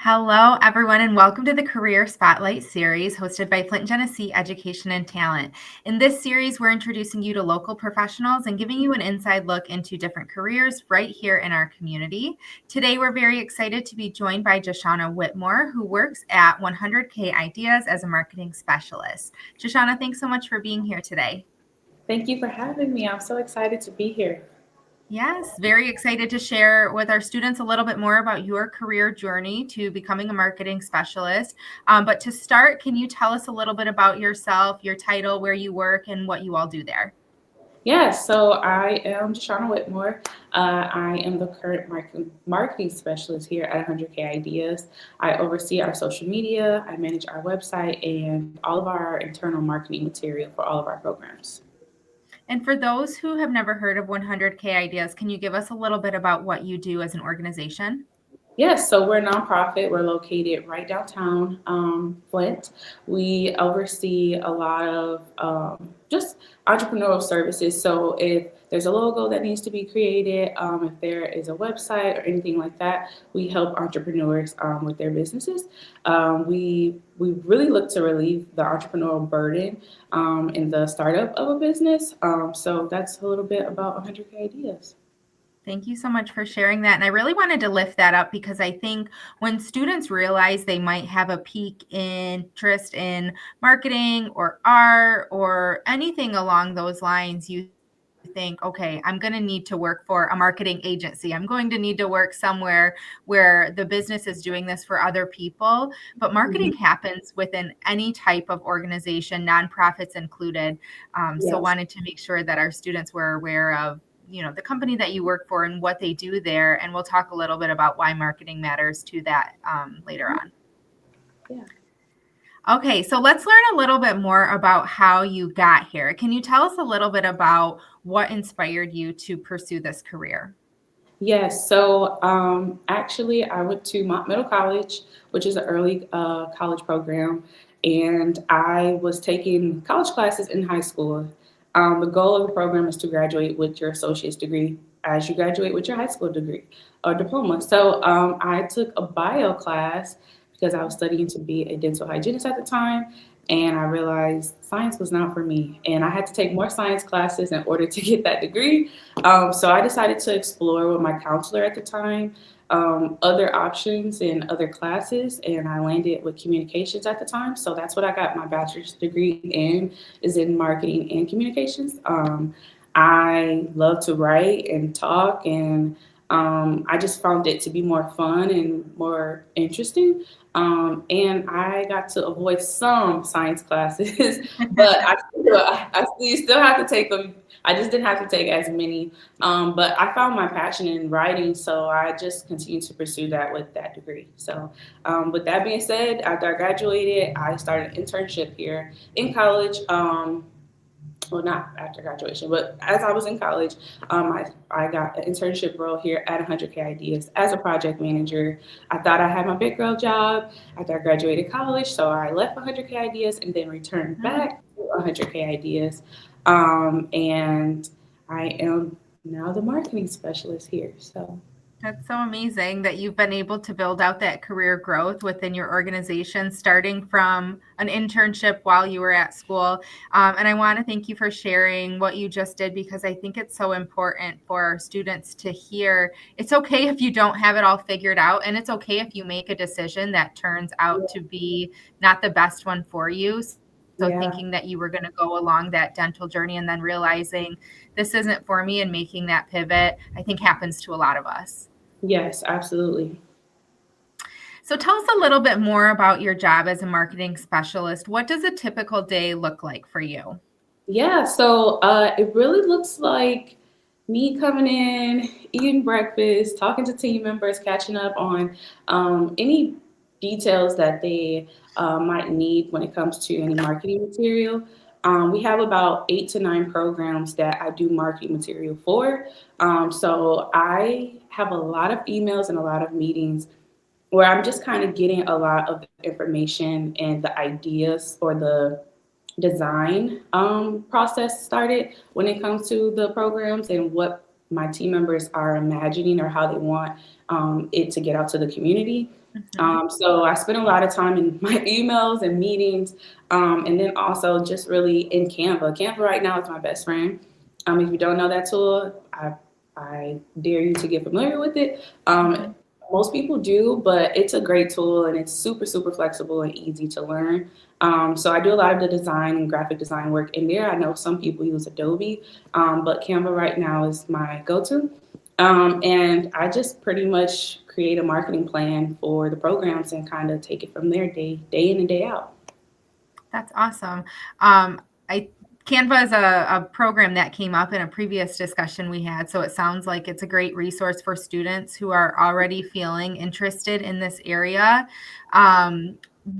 Hello, everyone, and welcome to the Career Spotlight series hosted by Flint Genesee Education and Talent. In this series, we're introducing you to local professionals and giving you an inside look into different careers right here in our community. Today, we're very excited to be joined by Joshana Whitmore, who works at 100K Ideas as a marketing specialist. Joshana, thanks so much for being here today. Thank you for having me. I'm so excited to be here. Yes, very excited to share with our students a little bit more about your career journey to becoming a marketing specialist. But to start, can you tell us a little bit about yourself, your title, where you work, and what you all do there? Yes, so I am Deshauna Whitmore. I am the current marketing specialist here at 100K Ideas. I oversee our social media, I manage our website, and all of our internal marketing material for all of our programs. And for those who have never heard of 100K Ideas, can you give us a little bit about what you do as an organization? Yes, so we're a nonprofit. We're located right downtown Flint. We oversee a lot of just entrepreneurial services. So if there's a logo that needs to be created, if there is a website or anything like that, we help entrepreneurs with their businesses. We really look to relieve the entrepreneurial burden in the startup of a business. So that's a little bit about 100K Ideas. Thank you so much for sharing that. And I really wanted to lift that up because I think when students realize they might have a peak interest in marketing or art or anything along those lines, you think, okay, I'm going to need to work for a marketing agency. I'm going to need to work somewhere where the business is doing this for other people. But marketing Mhm. happens within any type of organization, nonprofits included. So Yes. wanted to make sure that our students were aware of the company that you work for and what they do there, and we'll talk a little bit about why marketing matters to that later on. Yeah. Okay, so let's learn a little bit more about how you got here. Can you tell us a little bit about what inspired you to pursue this career? Yes, so actually, I went to Mont Middle College, which is an early college program, and I was taking college classes in high school. The goal of the program is to graduate with your associate's degree as you graduate with your high school degree or diploma. So I took a bio class because I was studying to be a dental hygienist at the time, and I realized science was not for me, and I had to take more science classes in order to get that degree. So I decided to explore with my counselor at the time other options in other classes, and I landed with communications at the time. So that's what I got my bachelor's degree in, is in marketing and communications. I love to write and talk, and I just found it to be more fun and more interesting. And I got to avoid some science classes, but I still have to take them. I just didn't have to take as many. But I found my passion in writing, so I just continued to pursue that with that degree. So, with that being said, after I graduated, I started an internship here in college. Well, not after graduation, but as I was in college, I got an internship role here at 100K Ideas as a project manager. I thought I had my big girl job after I graduated college, so I left 100K Ideas and then returned back to 100K Ideas. And I am now the marketing specialist here. So, That's so amazing that you've been able to build out that career growth within your organization, starting from an internship while you were at school. And I want to thank you for sharing what you just did because I think it's so important for our students to hear. It's okay if you don't have it all figured out, and it's okay if you make a decision that turns out to be not the best one for you. So yeah, thinking that you were going to go along that dental journey and then realizing this isn't for me and making that pivot, I think happens to a lot of us. yes, absolutely. So tell us a little bit more about your job as a marketing specialist. What does a typical day look like for you? Yeah, so it really looks like me coming in, eating breakfast, talking to team members, catching up on any details that they might need when it comes to any marketing material. We have about 8 to 9 programs that I do marketing material for. So I have a lot of emails and a lot of meetings where I'm just kind of getting a lot of the information and the ideas or the design process started when it comes to the programs and what my team members are imagining or how they want it to get out to the community. Mhm. So I spend a lot of time in my emails and meetings, and then also just really in Canva. Canva right now is my best friend. If you don't know that tool, I dare you to get familiar with it. Mhm. Most people do, but it's a great tool and it's super, super flexible and easy to learn. So I do a lot of the design and graphic design work in there. I know some people use Adobe, but Canva right now is my go-to. And I just pretty much create a marketing plan for the programs and kind of take it from there day in and day out. That's awesome. I Canva is a program that came up in a previous discussion we had, so it sounds like it's a great resource for students who are already feeling interested in this area.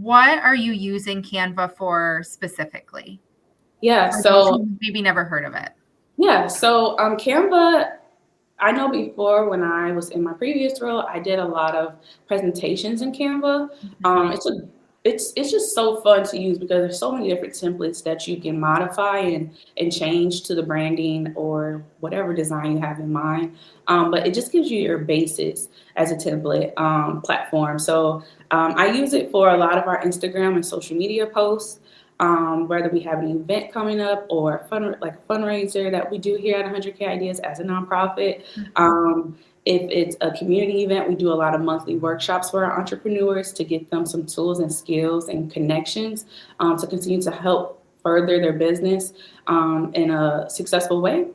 What are you using Canva for specifically? Yeah, For those so who maybe never heard of it. Canva, I know before when I was in my previous role, I did a lot of presentations in Canva. Mhm. It's just so fun to use because there's so many different templates that you can modify and change to the branding or whatever design you have in mind. But it just gives you your basis as a template platform. So I use it for a lot of our Instagram and social media posts. Whether we have an event coming up or like a fundraiser that we do here at 100K Ideas as a nonprofit. Mhm. Um, if it's a community event, we do a lot of monthly workshops for our entrepreneurs to get them some tools and skills and connections to continue to help further their business in a successful way.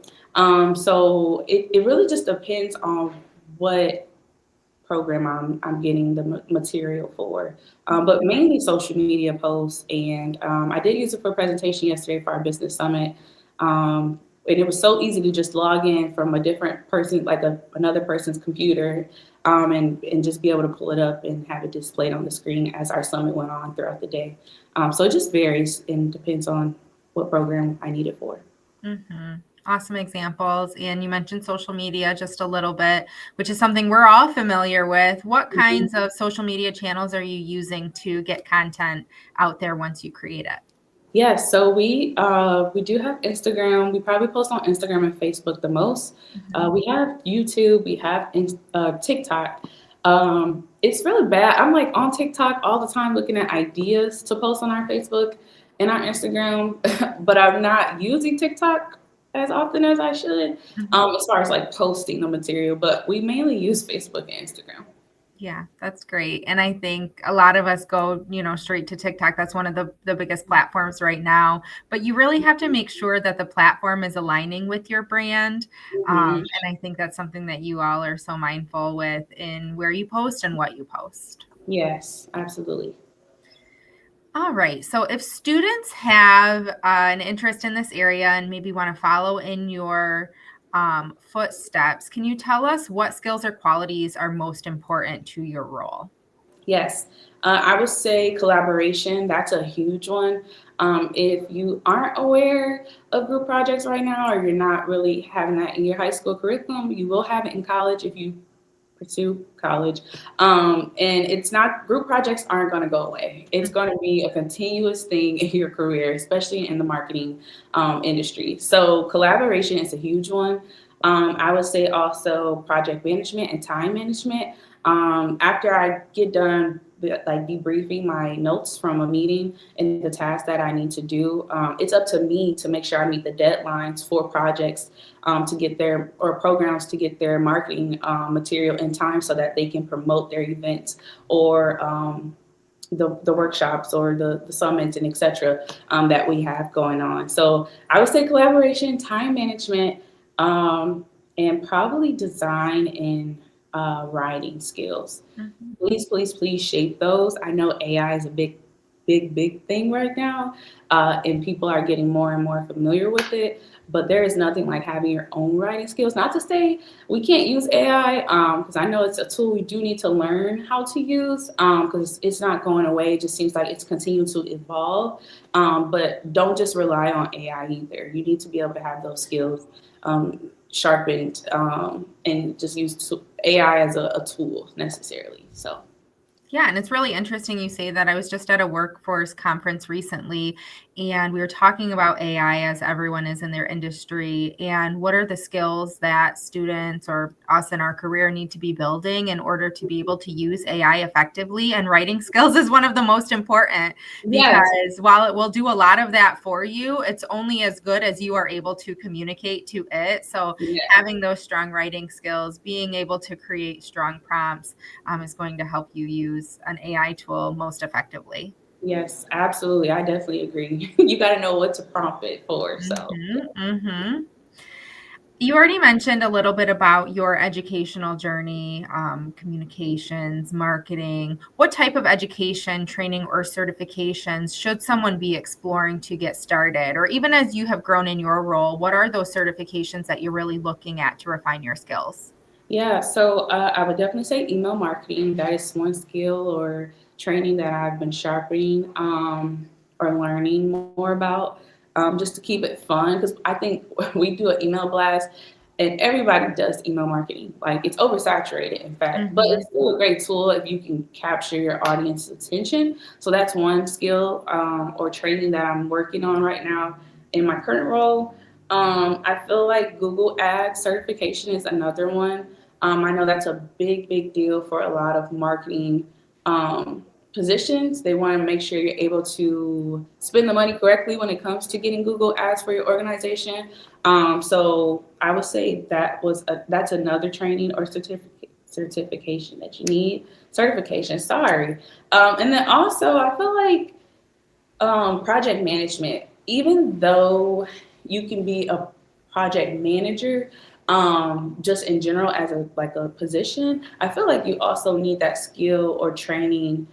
So it really just depends on what program I'm getting the material for. But mainly social media posts. And I did use it for a presentation yesterday for our business summit. And it was so easy to just log in from a different person, like another person's computer, and just be able to pull it up and have it displayed on the screen as our summit went on throughout the day. So it just varies and depends on what program I need it for. Awesome examples. And you mentioned social media just a little bit, which is something we're all familiar with. What kinds of social media channels are you using to get content out there once you create it? Yes, so we do have Instagram. We probably post on Instagram and Facebook the most. Mhm. We have YouTube. We have TikTok. It's really bad. I'm like on TikTok all the time looking at ideas to post on our Facebook and our Instagram, but I'm not using TikTok as often as I should Mhm. as far as like posting the material. But we mainly use Facebook and Instagram. Yeah, that's great. And I think a lot of us go, straight to TikTok. That's one of the biggest platforms right now. But you really have to make sure that the platform is aligning with your brand. Mhm. And I think that's something that you all are so mindful with in where you post and what you post. Yes, absolutely. All right. So if students have an interest in this area and maybe want to follow in your footsteps, can you tell us what skills or qualities are most important to your role? Yes, I would say collaboration. That's a huge one. If you aren't aware of group projects right now, or you're not really having that in your high school curriculum, you will have it in college if you pursue college. And it's not, group projects aren't going to go away. It's going to be a continuous thing in your career, especially in the marketing industry. So collaboration is a huge one. I would say also project management and time management. After I get done like debriefing my notes from a meeting and the tasks that I need to do, it's up to me to make sure I meet the deadlines for projects to get their or programs to get their marketing material in time so that they can promote their events or the workshops or the summits and etc. That we have going on. So I would say collaboration, time management, and probably design and writing skills. Mhm. Please, please, please shape those. I know AI is a big thing right now, and people are getting more and more familiar with it. But there is nothing like having your own writing skills. Not to say we can't use AI, because I know it's a tool we do need to learn how to use, because it's not going away. It just seems like it's continuing to evolve. But don't just rely on AI either. You need to be able to have those skills sharpened and just use AI as a tool necessarily. So. Yeah, and it's really interesting you say that. I was just at a workforce conference recently, and we were talking about AI as everyone is in their industry, and what are the skills that students or us in our career need to be building in order to be able to use AI effectively. And writing skills is one of the most important Yes. because while it will do a lot of that for you, it's only as good as you are able to communicate to it. So Yeah. having those strong writing skills, being able to create strong prompts, is going to help you use an AI tool most effectively. Yes, absolutely. I definitely agree. You got to know what to prompt it for. So, Hmm. Hmm. You already mentioned a little bit about your educational journey, communications, marketing. What type of education, training, or certifications should someone be exploring to get started? Or even as you have grown in your role, what are those certifications that you're really looking at to refine your skills? yeah, so I would definitely say email marketing. That is one skill or training that I've been sharpening or learning more about, just to keep it fun. Because I think we do an email blast, and everybody does email marketing. Like it's oversaturated, in fact, but Hmm. it's still a great tool if you can capture your audience's attention. So that's one skill or training that I'm working on right now in my current role. I feel like Google Ads certification is another one. I know that's a big, big deal for a lot of marketing positions. They want to make sure you're able to spend the money correctly when it comes to getting Google Ads for your organization. So I would say that's another training or certification that you need. Certification, sorry. And then also, I feel like project management, even though you can be a project manager, just in general as a like a position, I feel like you also need that skill or training,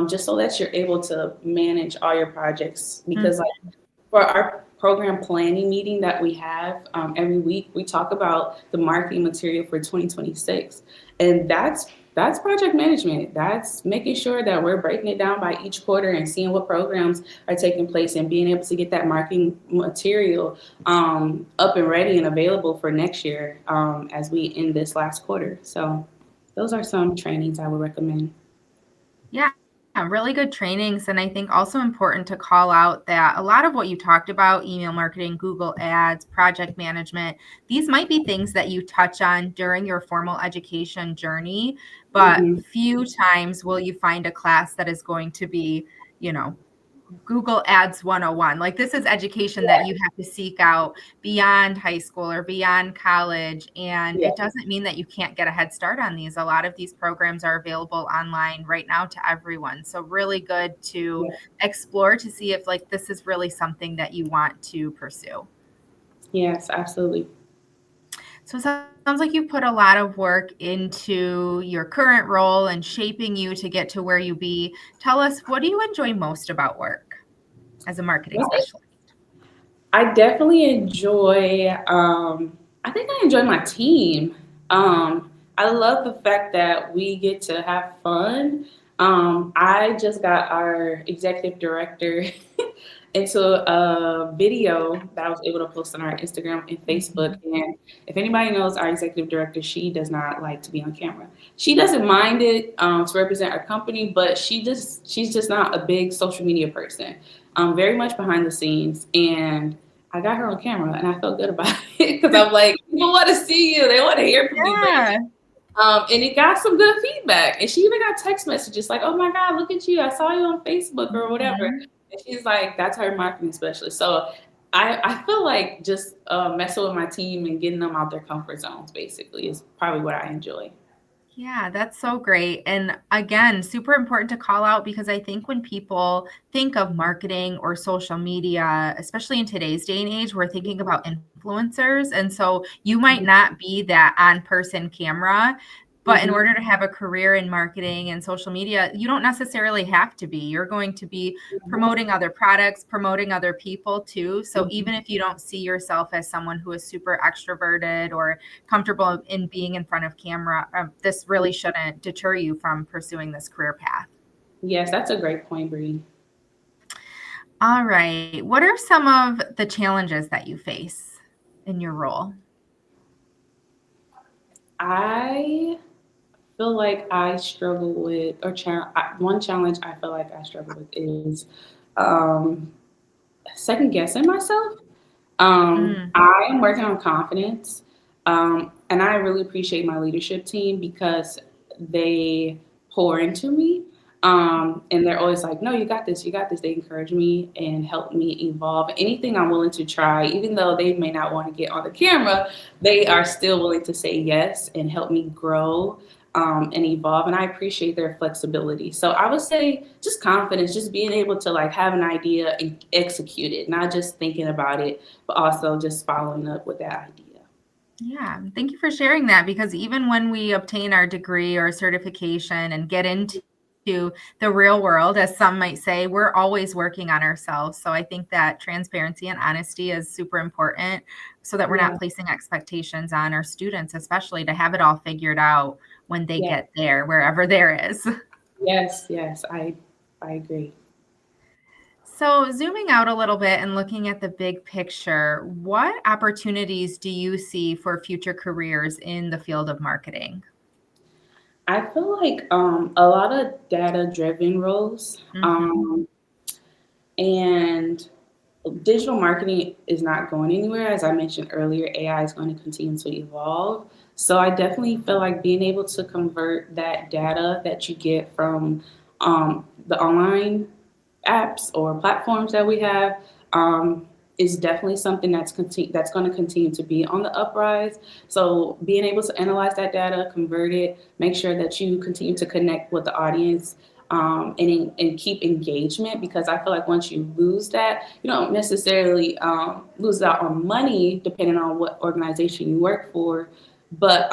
just so that you're able to manage all your projects. Because like for our program planning meeting that we have every week, we talk about the marketing material for 2026, and that's project management. That's making sure that we're breaking it down by each quarter and seeing what programs are taking place and being able to get that marketing material up and ready and available for next year as we end this last quarter. So those are some trainings I would recommend. Yeah, really good trainings. And I think also important to call out that a lot of what you talked about, email marketing, Google Ads, project management, these might be things that you touch on during your formal education journey, but Hmm. few times will you find a class that is going to be, you know, Google Ads 101. Like this is education that you have to seek out beyond high school or beyond college. And Yeah, it doesn't mean that you can't get a head start on these. A lot of these programs are available online right now to everyone. So really good to yeah. explore to see if like this is really something that you want to pursue. Yes, absolutely. So it sounds like you've put a lot of work into your current role and shaping you to get to where you be. Tell us, what do you enjoy most about work as a marketing specialist? I definitely enjoy. I think I enjoy my team. I love the fact that we get to have fun. I just got our executive director into a video that I was able to post on our Instagram and Facebook. Mhm. And if anybody knows our executive director, she does not like to be on camera. She doesn't mind it to represent our company, but she's just not a big social media person. Very much behind the scenes, and I got her on camera, and I felt good about it because I'm like, people want to see you, they want to hear from you, baby. Yeah. And it got some good feedback, and she even got text messages like, "Oh my God, look at you! I saw you on Facebook or whatever." Mhm. And she's like, "That's her marketing specialist." So I feel like just messing with my team and getting them out their comfort zones basically is probably what I enjoy. Yeah, that's so great. And again, super important to call out because I think when people think of marketing or social media, especially in today's day and age, we're thinking about influencers. And so you might not be that on person camera, but in Hmm. order to have a career in marketing and social media, you don't necessarily have to be. You're going to be promoting other products, promoting other people too. So even if you don't see yourself as someone who is super extroverted or comfortable in being in front of camera, this really shouldn't deter you from pursuing this career path. Yes, that's a great point, Bree. All right. What are some of the challenges that you face in your role? I feel like I struggle with, or one challenge I feel like I struggle with is um, second guessing myself. Mm, I am working on confidence, and I really appreciate my leadership team because they pour into me. And they're always like, no, you got this, you got this. They encourage me and help me evolve. Anything I'm willing to try, even though they may not want to get on the camera, they are still willing to say yes and help me grow and evolve. And I appreciate their flexibility. So I would say just confidence, just being able to like have an idea and execute it, not just thinking about it, but also just following up with that idea. yeah, thank you for sharing that because even when we obtain our degree or certification and get into the real world, as some might say, we're always working on ourselves. So I think that transparency and honesty is super important so that we're not Yeah. placing expectations on our students, especially to have it all figured out when they Yeah. get there, wherever there is. Yes. Yes. I agree. So, zooming out a little bit and looking at the big picture, what opportunities do you see for future careers in the field of marketing? I feel like a lot of data driven roles, Hmm. and digital marketing is not going anywhere. As I mentioned earlier, AI is going to continue to evolve. So I definitely feel like being able to convert that data that you get from the online apps or platforms that we have is definitely something that's going to continue to be on the uprise. So being able to analyze that data, convert it, make sure that you continue to connect with the audience and keep engagement, because I feel like once you lose that, you don't necessarily lose out on money depending on what organization you work for, but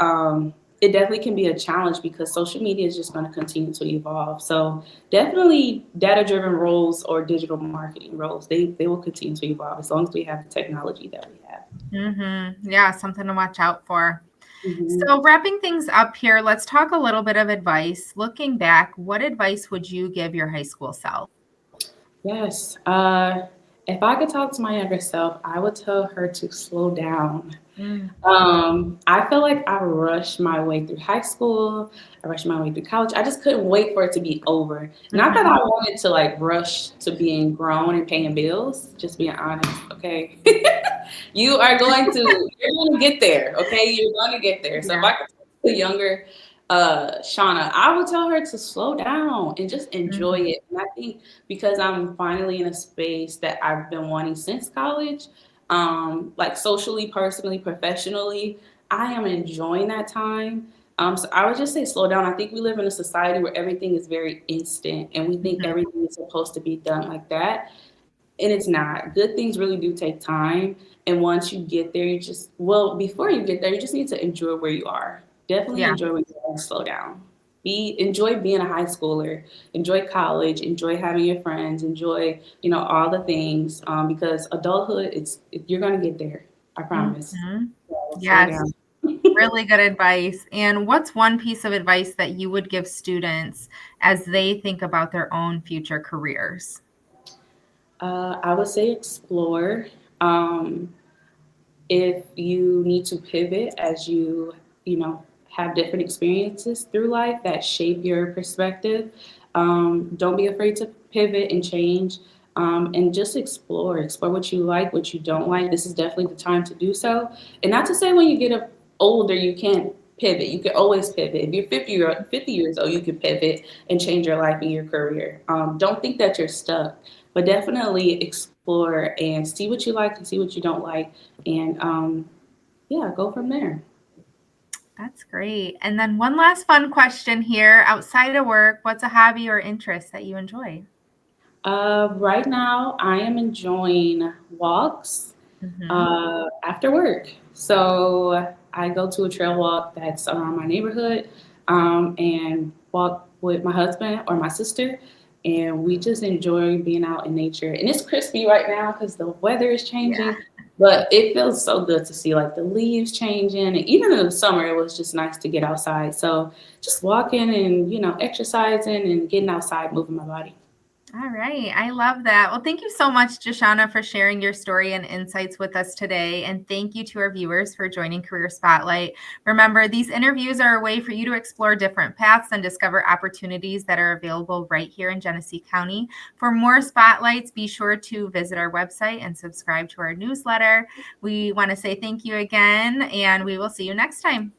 it definitely can be a challenge because social media is just going to continue to evolve. So definitely data driven roles or digital marketing roles, they will continue to evolve as long as we have the technology that we have. Yeah, something to watch out for. Mhm. So, wrapping things up here, let's talk a little bit of advice. Looking back, what advice would you give your high school self? Yes. If I could talk to my younger self, I would tell her to slow down. Mm, I feel like I rushed my way through high school. I rushed my way through college. I just couldn't wait for it to be over. Not that I mhm. wanted to like rush to being grown and paying bills. Just being honest, okay. You're going to get there, okay. You're going to get there. So if Yeah. I could talk to the younger Shauna, I would tell her to slow down and just enjoy Mhm. it. And I think because I'm finally in a space that I've been wanting since college, like socially, personally, professionally, I am enjoying that time. So I would just say slow down. I think we live in a society where everything is very instant and we think Mhm. everything is supposed to be done like that. And it's not. Good things really do take time. And once you get there, before you get there, you just need to enjoy where you are. Definitely Yeah. enjoy where you are and slow down. Enjoy being a high schooler, enjoy college, enjoy having your friends, enjoy, all the things. Because adulthood, you're gonna get there. I promise. Mhm. So slow Yes. down. Really good advice. And what's one piece of advice that you would give students as they think about their own future careers? I would say explore. Um, if you need to pivot as you have different experiences through life that shape your perspective, don't be afraid to pivot and change, and just explore what you like, what you don't like. This is definitely the time to do so. And not to say when you get older you can't pivot. You can always pivot. If you're 50 years old, you can pivot and change your life and your career. Don't think that you're stuck, but definitely explore and see what you like and see what you don't like, and yeah, go from there. That's great. And then one last fun question here. Outside of work, what's a hobby or interest that you enjoy? Right now, I am enjoying walks Hmm. after work. So I go to a trail walk that's around my neighborhood, and walk with my husband or my sister. And we just enjoy being out in nature. And it's crispy right now because the weather is Yeah. changing, but it feels so good to see like the leaves changing. And even in the summer, it was just nice to get outside. So just walking and exercising and getting outside, moving my body. All right. I love that. Well, thank you so much, Jashana, for sharing your story and insights with us today. And thank you to our viewers for joining Career Spotlight. Remember, these interviews are a way for you to explore different paths and discover opportunities that are available right here in Genesee County. For more spotlights, be sure to visit our website and subscribe to our newsletter. We want to say thank you again, and we will see you next time.